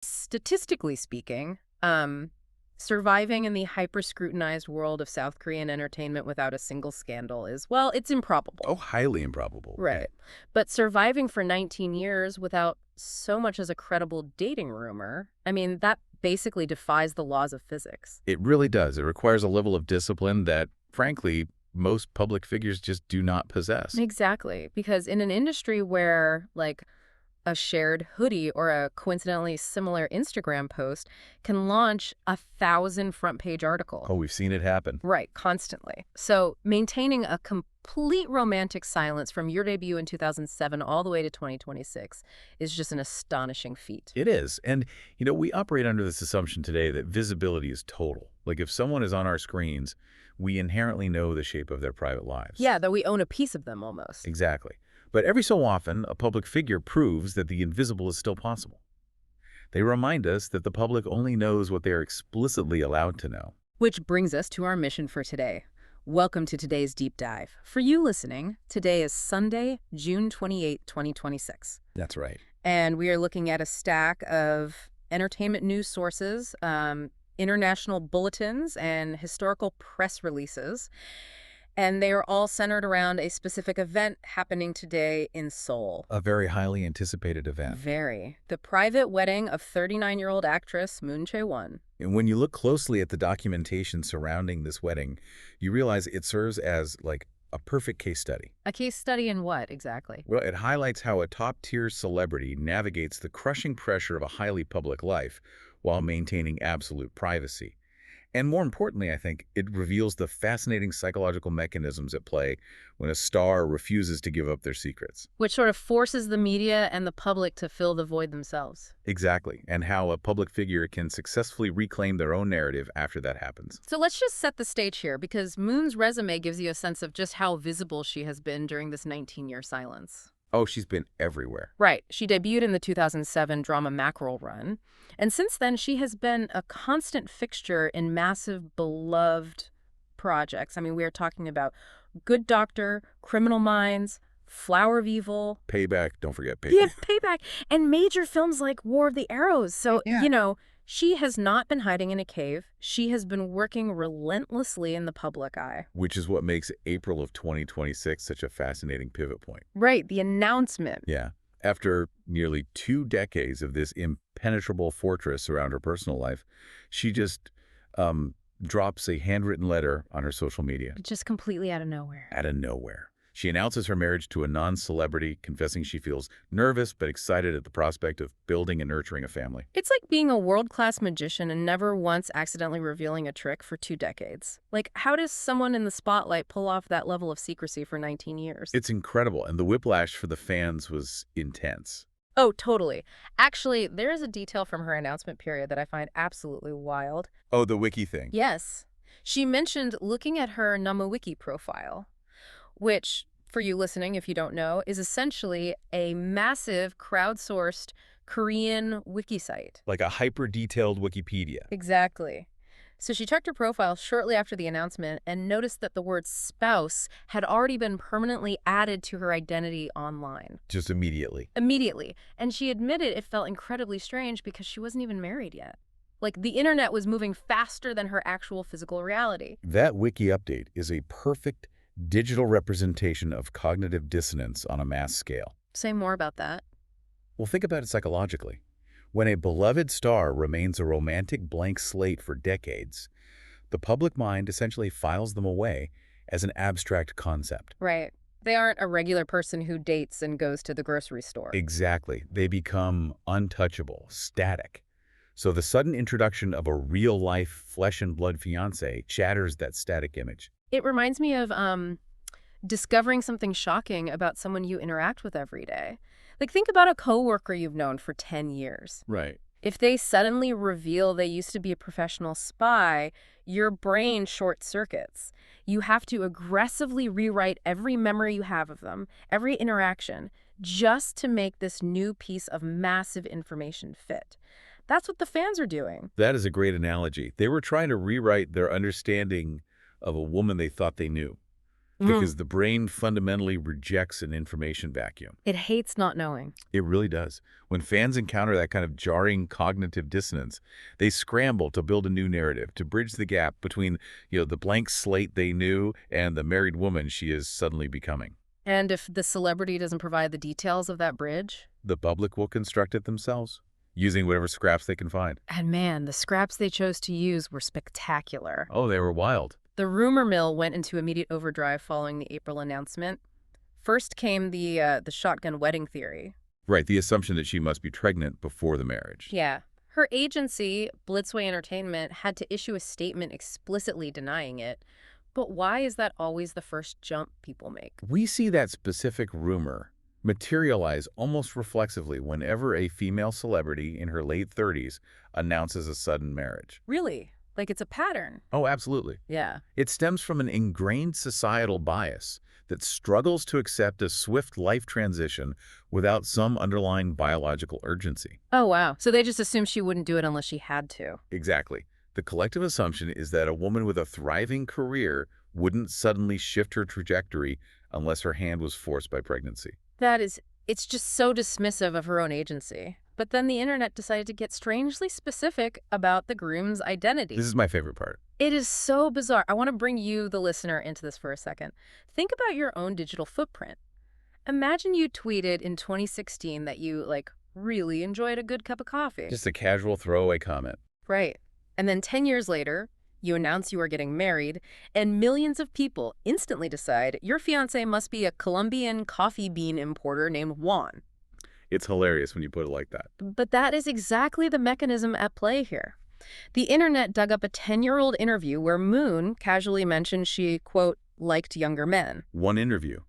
Statistically speaking, surviving in the hyper-scrutinized world of South Korean entertainment without a single scandal is, well, it's improbable. Oh, highly improbable. Yeah. Right. But surviving for 19 years without so much as a credible dating rumor, I mean, that basically defies the laws of physics. It really does. It requires a level of discipline that, frankly, most public figures just do not possess. Exactly. Because in an industry where, like, a shared hoodie or a coincidentally similar Instagram post can launch 1,000 front-page articles. Oh, we've seen it happen. Right, constantly. So maintaining a complete romantic silence from your debut in 2007 all the way to 2026 is just an astonishing feat. It is. And, we operate under this assumption today that visibility is total. Like if someone is on our screens, we inherently know the shape of their private lives. Yeah, that we own a piece of them almost. Exactly. But every so often, a public figure proves that the invisible is still possible. They remind us that the public only knows what they are explicitly allowed to know. Which brings us to our mission for today. Welcome to today's deep dive. For you listening, today is Sunday, June 28, 2026. That's right. And we are looking at a stack of entertainment news sources, international bulletins, and historical press releases. And they are all centered around a specific event happening today in Seoul. A very highly anticipated event. Very. The private wedding of 39-year-old actress Moon Chae-won. And when you look closely at the documentation surrounding this wedding, you realize it serves as, like, a perfect case study. A case study in what, exactly? Well, it highlights how a top-tier celebrity navigates the crushing pressure of a highly public life while maintaining absolute privacy. And more importantly, I think, it reveals the fascinating psychological mechanisms at play when a star refuses to give up their secrets. Which sort of forces the media and the public to fill the void themselves. Exactly, and how a public figure can successfully reclaim their own narrative after that happens. So let's just set the stage here, because Moon's resume gives you a sense of just how visible she has been during this 19-year silence. Oh, she's been everywhere. Right. She debuted in the 2007 drama Mackerel Run. And since then, she has been a constant fixture in massive, beloved projects. I mean, we are talking about Good Doctor, Criminal Minds, Flower of Evil. Payback, don't forget Payback. Yeah, Payback. And major films like War of the Arrows. So, Yeah. She has not been hiding in a cave. She has been working relentlessly in the public eye. Which is what makes April of 2026 such a fascinating pivot point. Right, the announcement. Yeah. After nearly 2 decades of this impenetrable fortress around her personal life, she just drops a handwritten letter on her social media. Just completely out of nowhere. Out of nowhere. She announces her marriage to a non-celebrity, confessing she feels nervous but excited at the prospect of building and nurturing a family. It's like being a world-class magician and never once accidentally revealing a trick for 2 decades. Like, how does someone in the spotlight pull off that level of secrecy for 19 years? It's incredible, and the whiplash for the fans was intense. Oh, totally. Actually, there is a detail from her announcement period that I find absolutely wild. Oh, the wiki thing. Yes. She mentioned looking at her NamaWiki profile, which, for you listening, if you don't know, is essentially a massive crowdsourced Korean wiki site. Like a hyper-detailed Wikipedia. Exactly. So she checked her profile shortly after the announcement and noticed that the word spouse had already been permanently added to her identity online. Just immediately. Immediately. And she admitted it felt incredibly strange because she wasn't even married yet. Like, the internet was moving faster than her actual physical reality. That wiki update is a perfect digital representation of cognitive dissonance on a mass scale. Say more about that. Well, think about it psychologically. When a beloved star remains a romantic blank slate for decades, the public mind essentially files them away as an abstract concept. Right. They aren't a regular person who dates and goes to the grocery store. Exactly. They become untouchable, static. So the sudden introduction of a real-life flesh-and-blood fiancé shatters that static image. It reminds me of discovering something shocking about someone you interact with every day. Like, think about a coworker you've known for 10 years. Right. If they suddenly reveal they used to be a professional spy, your brain short-circuits. You have to aggressively rewrite every memory you have of them, every interaction, just to make this new piece of massive information fit. That's what the fans are doing. That is a great analogy. They were trying to rewrite their understanding of a woman they thought they knew. because the brain fundamentally rejects an information vacuum. It hates not knowing. It really does. When fans encounter that kind of jarring cognitive dissonance, they scramble to build a new narrative, to bridge the gap between, the blank slate they knew and the married woman she is suddenly becoming. And if the celebrity doesn't provide the details of that bridge? The public will construct it themselves, using whatever scraps they can find. And man, the scraps they chose to use were spectacular. Oh, they were wild. The rumor mill went into immediate overdrive following the April announcement. First came the shotgun wedding theory. Right, the assumption that she must be pregnant before the marriage. Yeah. Her agency, Blitzway Entertainment, had to issue a statement explicitly denying it. But why is that always the first jump people make? We see that specific rumor materialize almost reflexively whenever a female celebrity in her late 30s announces a sudden marriage. Really? Like it's a pattern? Oh, absolutely. Yeah. It stems from an ingrained societal bias that struggles to accept a swift life transition without some underlying biological urgency. Oh, wow. So they just assumed she wouldn't do it unless she had to. Exactly. The collective assumption is that a woman with a thriving career wouldn't suddenly shift her trajectory unless her hand was forced by pregnancy. It's just so dismissive of her own agency. But then the internet decided to get strangely specific about the groom's identity. This is my favorite part. It is so bizarre. I want to bring you, the listener, into this for a second. Think about your own digital footprint. Imagine you tweeted in 2016 that you, really enjoyed a good cup of coffee. Just a casual throwaway comment. Right. And then 10 years later, you announce you are getting married, and millions of people instantly decide your fiancé must be a Colombian coffee bean importer named Juan. It's hilarious when you put it like that. But that is exactly the mechanism at play here. The internet dug up a 10-year-old interview where Moon casually mentioned she, quote, liked younger men. One interview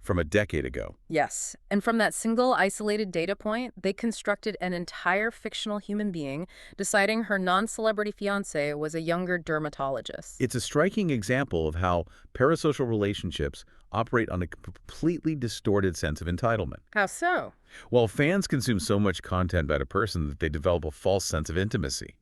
from a decade ago. Yes, and from that single isolated data point, they constructed an entire fictional human being, deciding her non-celebrity fiancé was a younger dermatologist. It's a striking example of how parasocial relationships operate on a completely distorted sense of entitlement. How so? Well, fans consume so much content about a person that they develop a false sense of intimacy.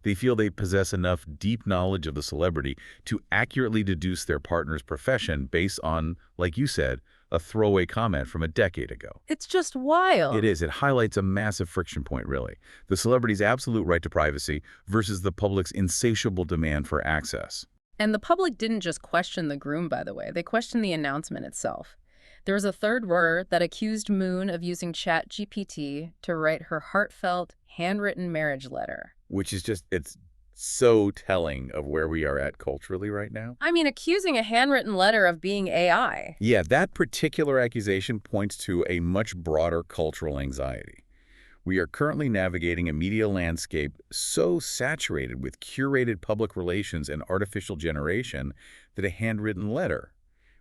They feel they possess enough deep knowledge of the celebrity to accurately deduce their partner's profession based on, like you said, a throwaway comment from a decade ago. It's just wild. It is. It highlights a massive friction point, really. The celebrity's absolute right to privacy versus the public's insatiable demand for access. And the public didn't just question the groom, by the way. They questioned the announcement itself. There was a third word that accused Moon of using ChatGPT to write her heartfelt, handwritten marriage letter. Which is just, it's so telling of where we are at culturally right now. I mean, accusing a handwritten letter of being AI. Yeah, that particular accusation points to a much broader cultural anxiety. We are currently navigating a media landscape so saturated with curated public relations and artificial generation that a handwritten letter,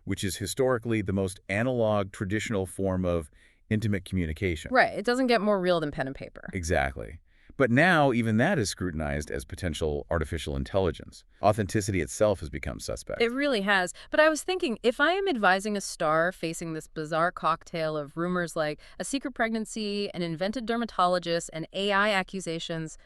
which is historically the most analog, traditional form of intimate communication. Right. It doesn't get more real than pen and paper. Exactly. But now, even that is scrutinized as potential artificial intelligence. Authenticity itself has become suspect. It really has. But I was thinking, if I am advising a star facing this bizarre cocktail of rumors like a secret pregnancy, an invented dermatologist, and AI accusations,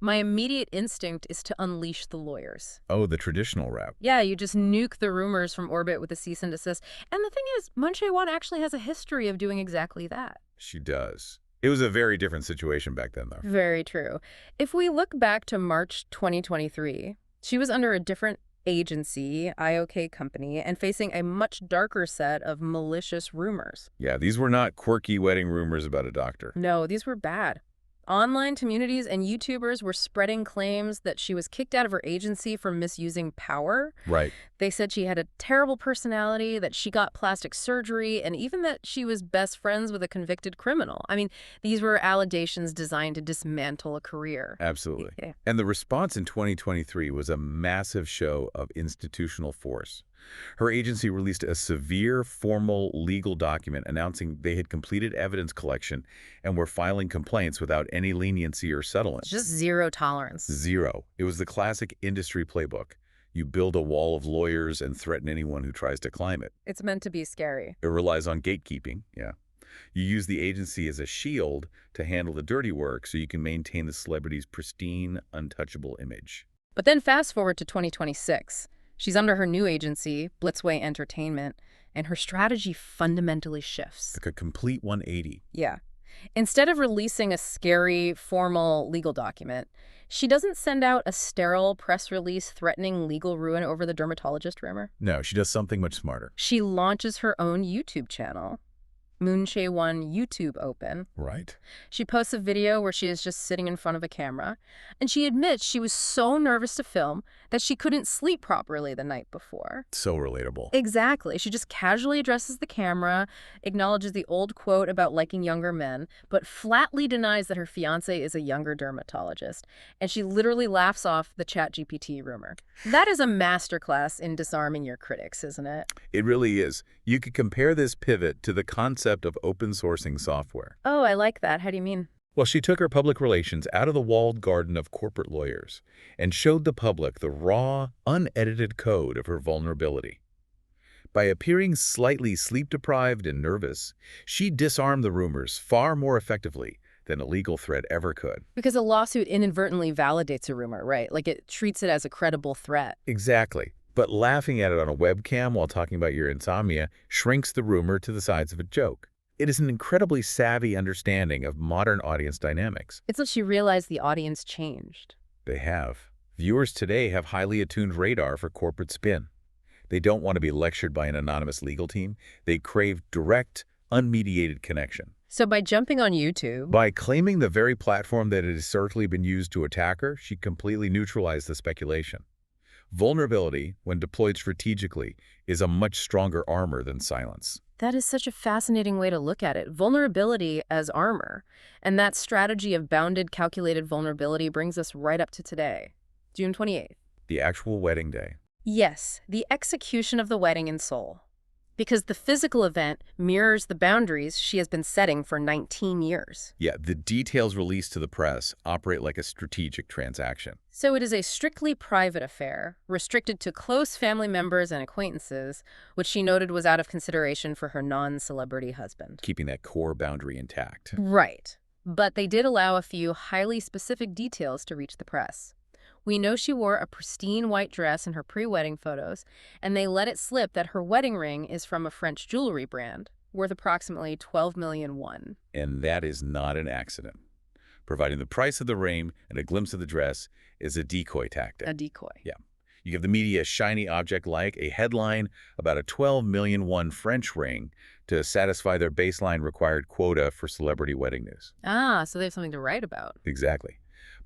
my immediate instinct is to unleash the lawyers. Oh, the traditional route. Yeah, you just nuke the rumors from orbit with a cease and desist. And the thing is, Moon Chae-won actually has a history of doing exactly that. She does. It was a very different situation back then, though. Very true. If we look back to March 2023, she was under a different agency, IOK company, and facing a much darker set of malicious rumors. Yeah, these were not quirky wedding rumors about a doctor. No, these were bad. Online communities and YouTubers were spreading claims that she was kicked out of her agency for misusing power. Right. They said she had a terrible personality, that she got plastic surgery, and even that she was best friends with a convicted criminal. I mean, these were allegations designed to dismantle a career. Absolutely. Yeah. And the response in 2023 was a massive show of institutional force. Her agency released a severe, formal legal document announcing they had completed evidence collection and were filing complaints without any leniency or settlement. Just zero tolerance. Zero. It was the classic industry playbook. You build a wall of lawyers and threaten anyone who tries to climb it. It's meant to be scary. It relies on gatekeeping, yeah. You use the agency as a shield to handle the dirty work so you can maintain the celebrity's pristine, untouchable image. But then fast forward to 2026. She's under her new agency, Blitzway Entertainment, and her strategy fundamentally shifts. Like a complete 180. Yeah. Instead of releasing a scary, formal legal document, she doesn't send out a sterile press release threatening legal ruin over the dermatologist rumor. No, she does something much smarter. She launches her own YouTube channel, Moon Chae-won YouTube Open. Right. She posts a video where she is just sitting in front of a camera, and she admits she was so nervous to film that she couldn't sleep properly the night before. So relatable. Exactly. She just casually addresses the camera, acknowledges the old quote about liking younger men, but flatly denies that her fiancé is a younger dermatologist, and she literally laughs off the ChatGPT rumor. That is a masterclass in disarming your critics, isn't it? It really is. You could compare this pivot to the concept of open sourcing software. Oh, I like that. How do you mean? Well, she took her public relations out of the walled garden of corporate lawyers and showed the public the raw, unedited code of her vulnerability. By appearing slightly sleep-deprived and nervous, she disarmed the rumors far more effectively than a legal threat ever could. Because a lawsuit inadvertently validates a rumor, right? Like it treats it as a credible threat. Exactly. But laughing at it on a webcam while talking about your insomnia shrinks the rumor to the size of a joke. It is an incredibly savvy understanding of modern audience dynamics. It's like she realized the audience changed. They have. Viewers today have highly attuned radar for corporate spin. They don't want to be lectured by an anonymous legal team. They crave direct, unmediated connection. So by jumping on YouTube, By claiming the very platform that had historically been used to attack her, she completely neutralized the speculation. Vulnerability, when deployed strategically, is a much stronger armor than silence. that is such a fascinating way to look at it. Vulnerability as armor. And that strategy of bounded, calculated vulnerability brings us right up to today, June 28th. The actual wedding day. Yes, the execution of the wedding in Seoul. Because the physical event mirrors the boundaries she has been setting for 19 years. Yeah, the details released to the press operate like a strategic transaction. So it is a strictly private affair, restricted to close family members and acquaintances, which she noted was out of consideration for her non-celebrity husband. Keeping that core boundary intact. Right. But they did allow a few highly specific details to reach the press. We know she wore a pristine white dress in her pre-wedding photos, and they let it slip that her wedding ring is from a French jewelry brand, worth approximately 12 million won. And that is not an accident. Providing the price of the ring and a glimpse of the dress is a decoy tactic. A decoy. Yeah. You give the media a shiny object like a headline about a 12 million won French ring to satisfy their baseline required quota for celebrity wedding news. Ah, so they have something to write about. Exactly.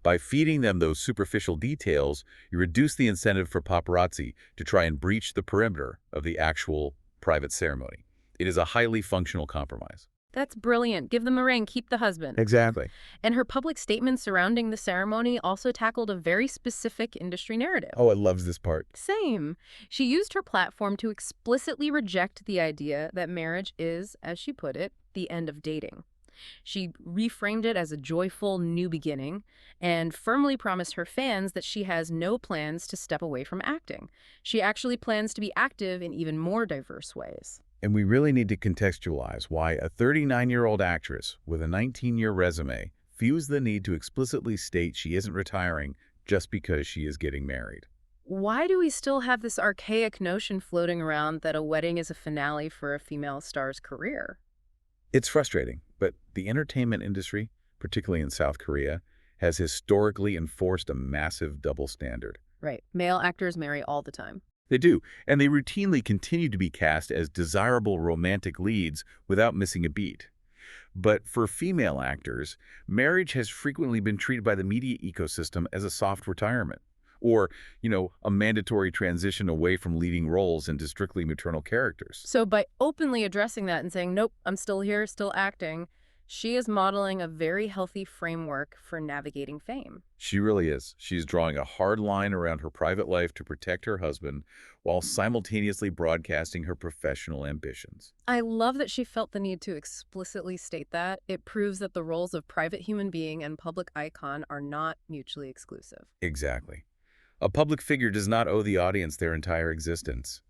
By feeding them those superficial details, you reduce the incentive for paparazzi to try and breach the perimeter of the actual private ceremony. It is a highly functional compromise. That's brilliant. Give them a ring, keep the husband. Exactly. And her public statements surrounding the ceremony also tackled a very specific industry narrative. Oh, I love this part. Same. She used her platform to explicitly reject the idea that marriage is, as she put it, the end of dating. She reframed it as a joyful new beginning and firmly promised her fans that she has no plans to step away from acting. She actually plans to be active in even more diverse ways. And we really need to contextualize why a 39-year-old actress with a 19-year resume feels the need to explicitly state she isn't retiring just because she is getting married. Why do we still have this archaic notion floating around that a wedding is a finale for a female star's career? It's frustrating, but the entertainment industry, particularly in South Korea, has historically enforced a massive double standard. Right. Male actors marry all the time. They do, and they routinely continue to be cast as desirable romantic leads without missing a beat. But for female actors, marriage has frequently been treated by the media ecosystem as a soft retirement, or, a mandatory transition away from leading roles into strictly maternal characters. So by openly addressing that and saying, nope, I'm still here, still acting, she is modeling a very healthy framework for navigating fame. She really is. She's drawing a hard line around her private life to protect her husband while simultaneously broadcasting her professional ambitions. I love that she felt the need to explicitly state that. It proves that the roles of private human being and public icon are not mutually exclusive. Exactly. A public figure does not owe the audience their entire existence.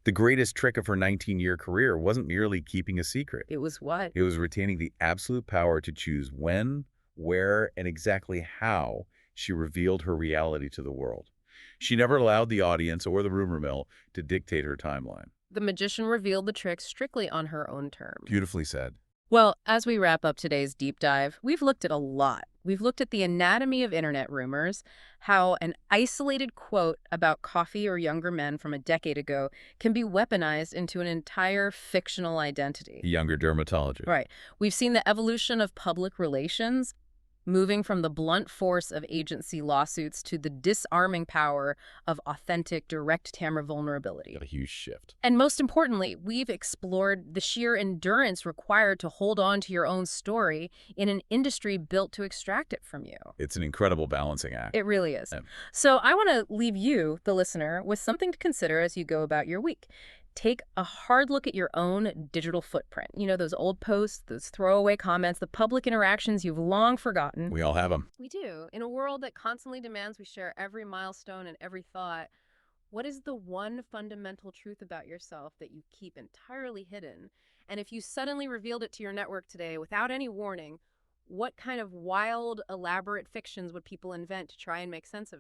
The greatest trick of her 19-year career wasn't merely keeping a secret. It was what? It was retaining the absolute power to choose when, where, and exactly how she revealed her reality to the world. She never allowed the audience or the rumor mill to dictate her timeline. The magician revealed the trick strictly on her own terms. Beautifully said. Well, as we wrap up today's deep dive, we've looked at a lot. We've looked at the anatomy of internet rumors, how an isolated quote about coffee or younger men from a decade ago can be weaponized into an entire fictional identity. The younger dermatologist. Right. We've seen the evolution of public relations, moving from the blunt force of agency lawsuits to the disarming power of authentic, direct camera vulnerability. Got a huge shift. And most importantly, we've explored the sheer endurance required to hold on to your own story in an industry built to extract it from you. It's an incredible balancing act. It really is. Yeah. So I want to leave you, the listener, with something to consider as you go about your week. Take a hard look at your own digital footprint. You know, those old posts, those throwaway comments, the public interactions you've long forgotten. We all have them. We do. In a world that constantly demands we share every milestone and every thought, what is the one fundamental truth about yourself that you keep entirely hidden? And if you suddenly revealed it to your network today without any warning, what kind of wild, elaborate fictions would people invent to try and make sense of it?